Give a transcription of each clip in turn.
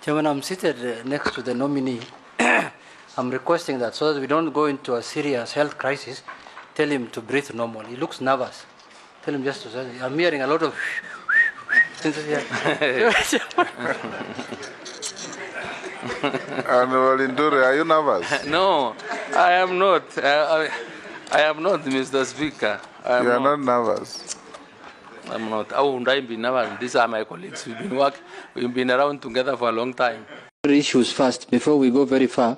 Chairman, I'm seated next to the nominee. I'm requesting that so that we don't go into a serious health crisis, tell him to breathe normal. He looks nervous. Tell him just to say, I'm hearing a lot of Are you nervous? No, I am not. I am not, Mr. Speaker. You are not nervous. I'm not. How would I be nervous? These are my colleagues. We've been around together for a long time. Issues first, before we go very far.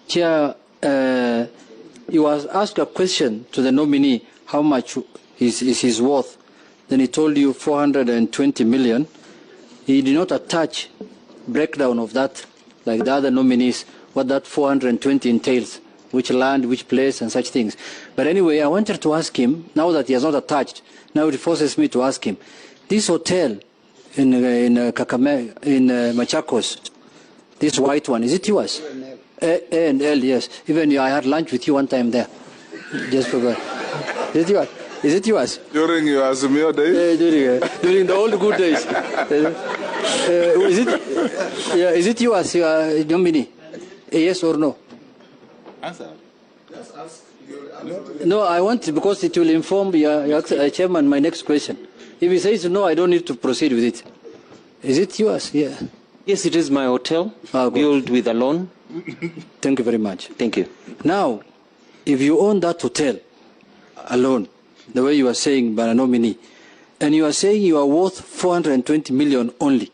Chair, you was asked a question to the nominee, how much is his worth? Then he told you 420 million. He did not attach breakdown of that, like the other nominees, what that 420 entails, which land, which place, and such things. But anyway, I wanted to ask him, now that he has not attached, now it forces me to ask him, this hotel in Machakos, this white one, is it yours? A&L, yes. Even I had lunch with you one time there. Just forgot. Is it yours? Is it yours? During your Azumio days? During the old good days. Is it yours, your nominee? Yes or no? Answer. No, I want to, because it will inform your chairman my next question. If he says no, I don't need to proceed with it. Is it yours? Yeah. Yes, it is my hotel, built with a loan. Thank you very much. Thank you. Now, if you own that hotel alone, the way you are saying by a nominee, and you are saying you are worth 420 million only,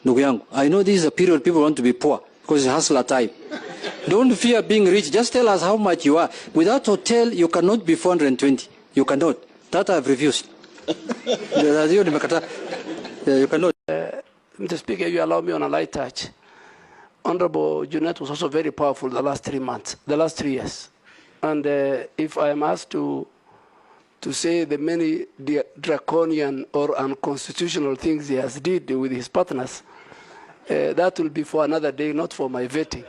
Nuguyangu, I know this is a period people want to be poor because it's hustler time. Don't fear being rich. Just tell us how much you are. With that hotel, you cannot be 420. You cannot. That I've refused. You cannot. Mr. Speaker, you allow me on a light touch. Honorable Junet was also very powerful the last 3 months, the last 3 years. And if I am asked to say the many draconian or unconstitutional things he has did with his partners, that will be for another day, not for my vetting.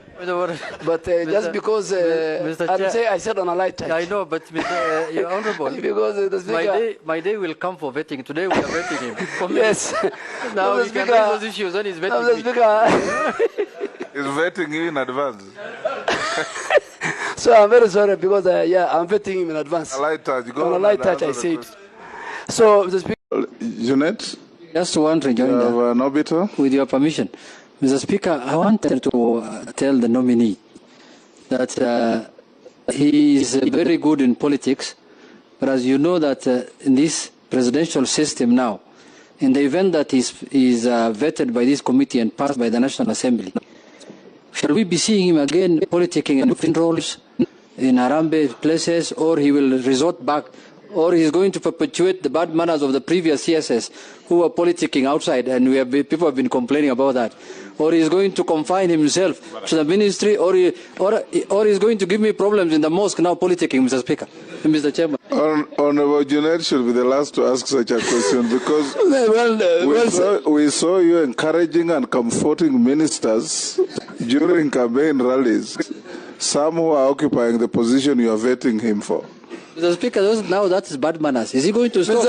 But just because I said on a light touch. I know, but Mr. You're honorable. Because the Speaker, my day will come for vetting. Today we are vetting him. Yes. Now we can raise those issues when he's vetting me. He's vetting you in advance. So I'm very sorry because I'm vetting him in advance. A light touch. On a light touch, I said. So Mr. Speaker. Junet? Just one rejoinder. An obiter? With your permission. Mr. Speaker, I wanted to tell the nominee that he is very good in politics, but as you know that in this presidential system now, in the event that he is vetted by this committee and passed by the National Assembly, shall we be seeing him again politicking in different roles in Harambee places, or he will resort back, or he's going to perpetuate the bad manners of the previous CSS who were politicking outside, and people have been complaining about that, or he's going to confine himself to the ministry, or he's going to give me problems in the mosque now politicking, Mr. Speaker, Mr. Chairman. Honorable Junet should be the last to ask such a question because we saw you encouraging and comforting ministers during campaign rallies, some who are occupying the position you are vetting him for. Mr. Speaker, now that is bad manners. Is he going to stop?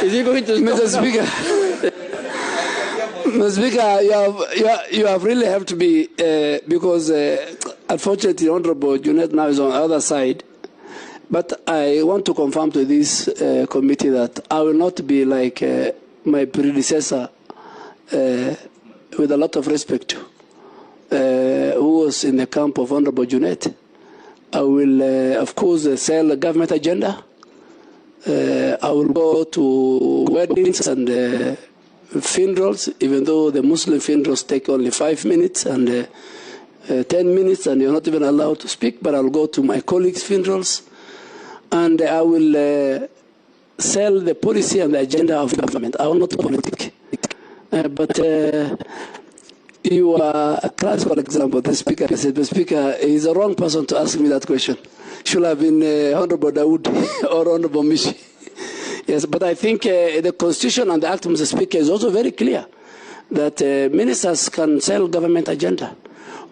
Is he going to stop? Mr. Speaker, Mr. Speaker, you have really helped me because unfortunately, Honorable Junet now is on the other side. But I want to confirm to this committee that I will not be like my predecessor, with a lot of respect, who was in the camp of Honorable Junet. I will, of course, sell a government agenda. I will go to weddings and funerals, even though the Muslim funerals take only 5 minutes and 10 minutes, and you're not even allowed to speak. But I'll go to my colleagues' funerals, and I will sell the policy and the agenda of government. I will not politic. But you are a classical example. The Speaker, I said, the Speaker is the wrong person to ask me that question. Should have been Honorable Dawood or Honorable Mishi. Yes, but I think the Constitution and the Act, Mr. Speaker, is also very clear that ministers can sell government agenda.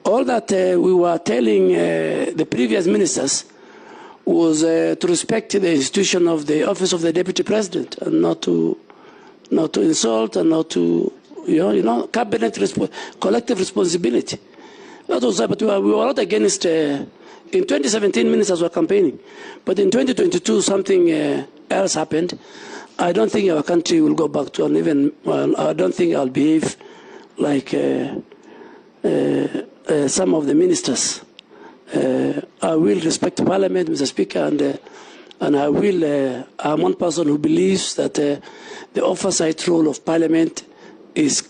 All that we were telling the previous ministers was to respect the institution of the office of the Deputy President and not to insult and not to cabinet collective responsibility. That was, but we were not against. In 2017, ministers were campaigning, but in 2022, something else happened. I don't think our country will go back to, and even, well, I don't think I'll behave like some of the ministers. I will respect Parliament, Mr. Speaker, and I will. I'm one person who believes that the oversight role of Parliament is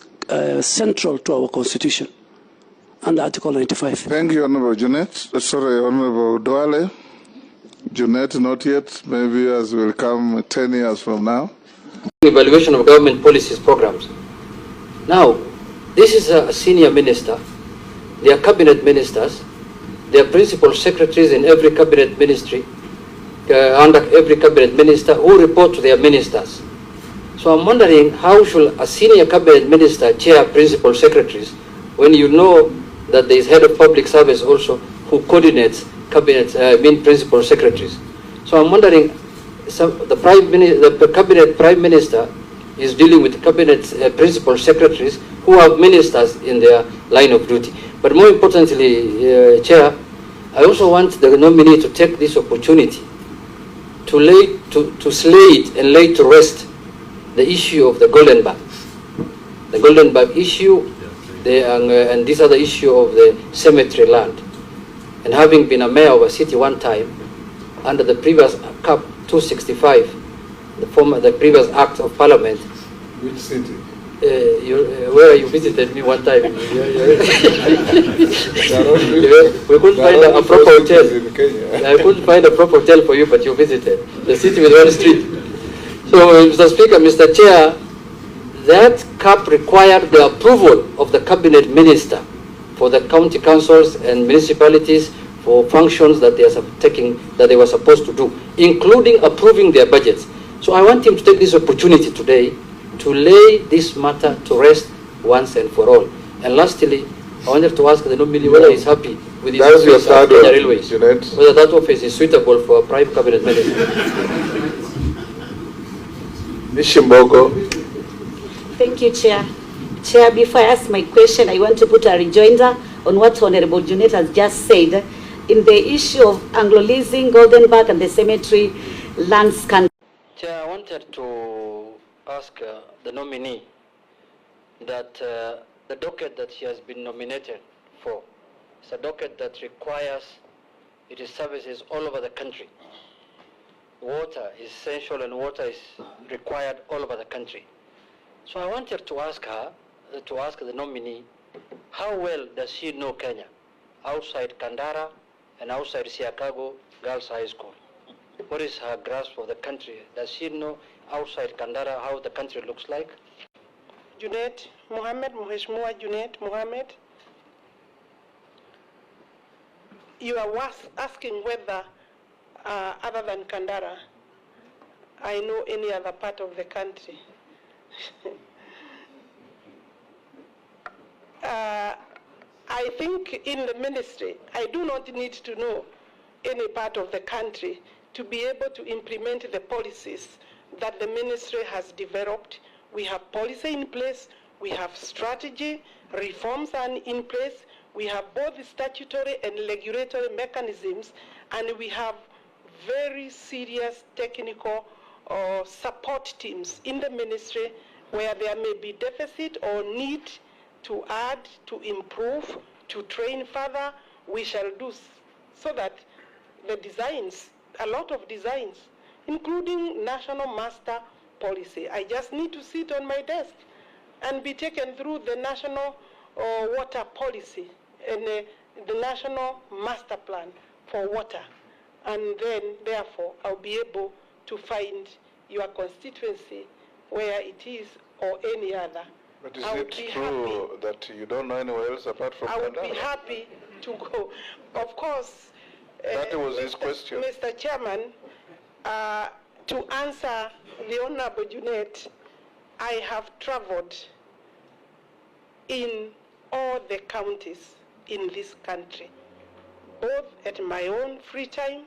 central to our Constitution under Article 95. Thank you, Honourable Junet. Sorry, Honourable Duale. Junet, not yet. Maybe as will come 10 years from now. Evaluation of government policies programs. Now, this is a senior minister. They are cabinet ministers. They are principal secretaries in every cabinet ministry, under every cabinet minister, who report to their ministers. So I'm wondering, how should a senior cabinet minister chair principal secretaries when you know that there is head of public service also who coordinates cabinet, principal secretaries? So I'm wondering, the cabinet prime minister is dealing with cabinet principal secretaries who have ministers in their line of duty. But more importantly, Chair, I also want the nominee to take this opportunity to slate and lay to rest the issue of the Golden Bag. The Golden Bag issue, and this other issue of the cemetery land. And having been a mayor of a city one time, under the previous CUP 265, the previous Act of Parliament. Which city? Where you visited me one time. We couldn't find a proper hotel. I couldn't find a proper hotel for you, but you visited the city with one street. So, Mr. Speaker, Mr. Chair, that CUP required the approval of the cabinet minister for the county councils and municipalities for functions that they were supposed to do, including approving their budgets. So I want him to take this opportunity today to lay this matter to rest once and for all. And lastly, I wanted to ask the nominee whether he's happy with his office at Kenya Railways, whether that office is suitable for a prime cabinet minister. Thank you, Chair. Chair, before I ask my question, I want to put a rejoinder on what Honorable Junet has just said in the issue of Anglo-leasing, Golden Bag, and the cemetery land scandal. Chair, I wanted to ask the nominee that the docket that she has been nominated for is a docket that requires its services all over the country. Water is essential and water is required all over the country. So I wanted to ask her, to ask the nominee, how well does she know Kenya, outside Kandara and outside Siakago Girls High School? What is her grasp of the country? Does she know outside Kandara how the country looks like? Junet, Mohamed, Mheshimiwa Junet, Mohamed, you are asking whether, other than Kandara, I know any other part of the country. I think in the ministry, I do not need to know any part of the country to be able to implement the policies that the ministry has developed. We have policy in place, we have strategy, reforms are in place, we have both statutory and regulatory mechanisms, and we have very serious technical support teams in the ministry where there may be deficit or need to add, to improve, to train further. We shall do so that the designs, a lot of designs, including national master policy. I just need to sit on my desk and be taken through the national water policy and the national master plan for water. And then, therefore, I'll be able to find your constituency where it is or any other. But is it true that you don't know anywhere else apart from Kandara? I would be happy to go. Of course, that was his question. Mr. Chairman, to answer the Honorable Junet, I have traveled in all the counties in this country, both at my own free time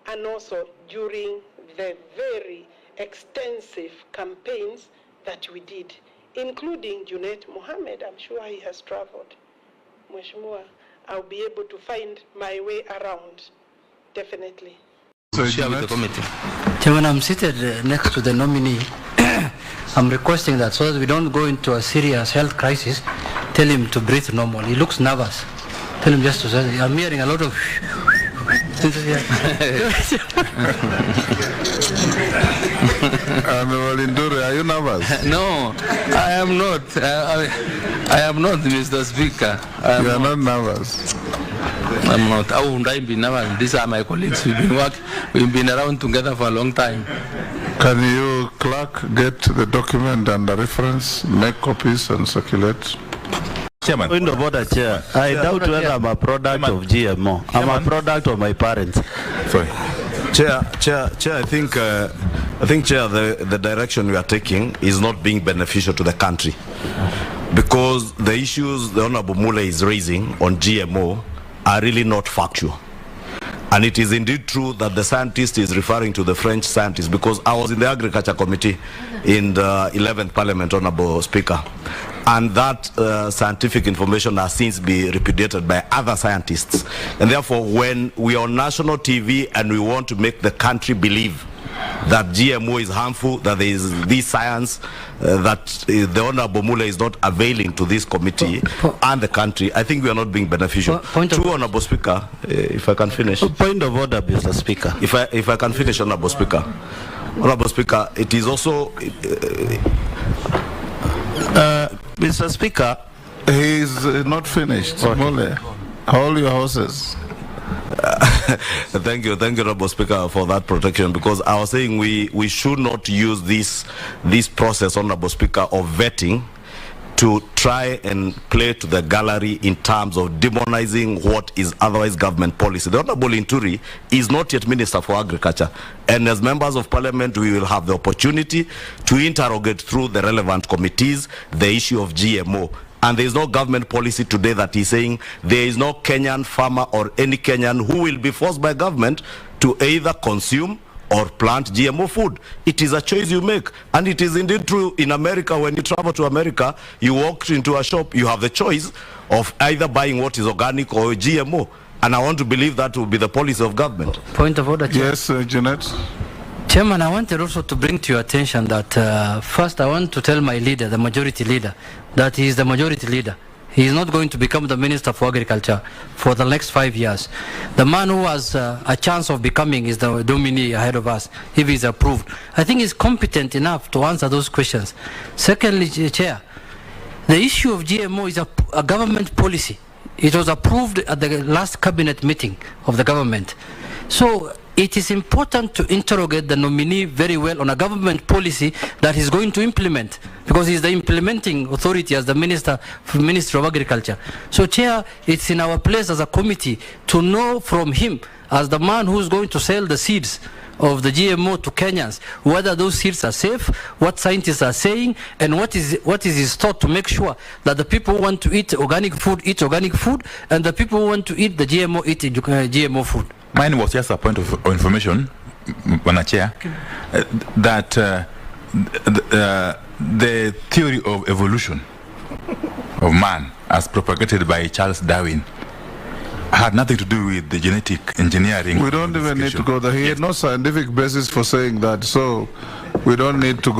and also during the very extensive campaigns that we did including Junet Mohamed. I'm sure he has traveled. Mheshimiwa, I'll be able to find my way around, definitely. So share with the committee. Chairman, I'm seated next to the nominee. I'm requesting that so that we don't go into a serious health crisis, tell him to breathe normal. He looks nervous. Tell him just to say, I'm hearing a lot of Are you nervous? No, I am not. I am not, Mr. Speaker. You are not nervous. I'm not. I won't be nervous. These are my colleagues. We've been around together for a long time. Can you, clerk, get the document and the reference, make copies and circulate? Chairman. Point of order, Chair. I doubt whether I'm a product of GMO. I'm a product of my parents. Sorry. Chair, I think, Chair, the direction we are taking is not being beneficial to the country, because the issues the Honorable Mule is raising on GMO are really not factual. And it is indeed true that the scientist is referring to the French scientist, because I was in the Agriculture Committee in the 11th Parliament, Honorable Speaker, and that scientific information has since been repudiated by other scientists. And therefore, when we are on national TV and we want to make the country believe that GMO is harmful, that there is this science, that the Honorable Mule is not availing to this committee and the country, I think we are not being beneficial. True, Honorable Speaker, if I can finish. Point of order, Mr. Speaker. If I can finish, Honorable Speaker. Honorable Speaker, it is also... Mr. Speaker. He is not finished. Okay. Mule, hold your horses. Thank you, Honorable Speaker, for that protection, because I was saying we should not use this process, Honorable Speaker, of vetting to try and play to the gallery in terms of demonizing what is otherwise government policy. The Honorable Inturi is not yet Minister for Agriculture, and as members of Parliament we will have the opportunity to interrogate through the relevant committees the issue of GMO. And there is no government policy today that is saying there is no Kenyan farmer or any Kenyan who will be forced by government to either consume or plant GMO food. It is a choice you make. And it is indeed true in America. When you travel to America, you walk into a shop, you have the choice of either buying what is organic or GMO. And I want to believe that will be the policy of government. Point of order, Chair. Yes, Junet. Chairman, I wanted also to bring to your attention that first I want to tell my leader, the majority leader, that he is the majority leader. He is not going to become the Minister for Agriculture for the next 5 years. The man who has a chance of becoming is the nominee ahead of us, if he is approved. I think he's competent enough to answer those questions. Secondly, Chair, the issue of GMO is a government policy. It was approved at the last cabinet meeting of the government. So it is important to interrogate the nominee very well on a government policy that he's going to implement, because he's the implementing authority as the Minister of Agriculture. So, Chair, it's in our place as a committee to know from him, as the man who's going to sell the seeds of the GMO to Kenyans, whether those seeds are safe, what scientists are saying, and what is his thought to make sure that the people who want to eat organic food, and the people who want to eat the GMO eat GMO food. Mine was just a point of information, Madam Chair, that the theory of evolution of man, as propagated by Charles Darwin, had nothing to do with the genetic engineering. We don't even need to go there. He had no scientific basis for saying that, so we don't need to go.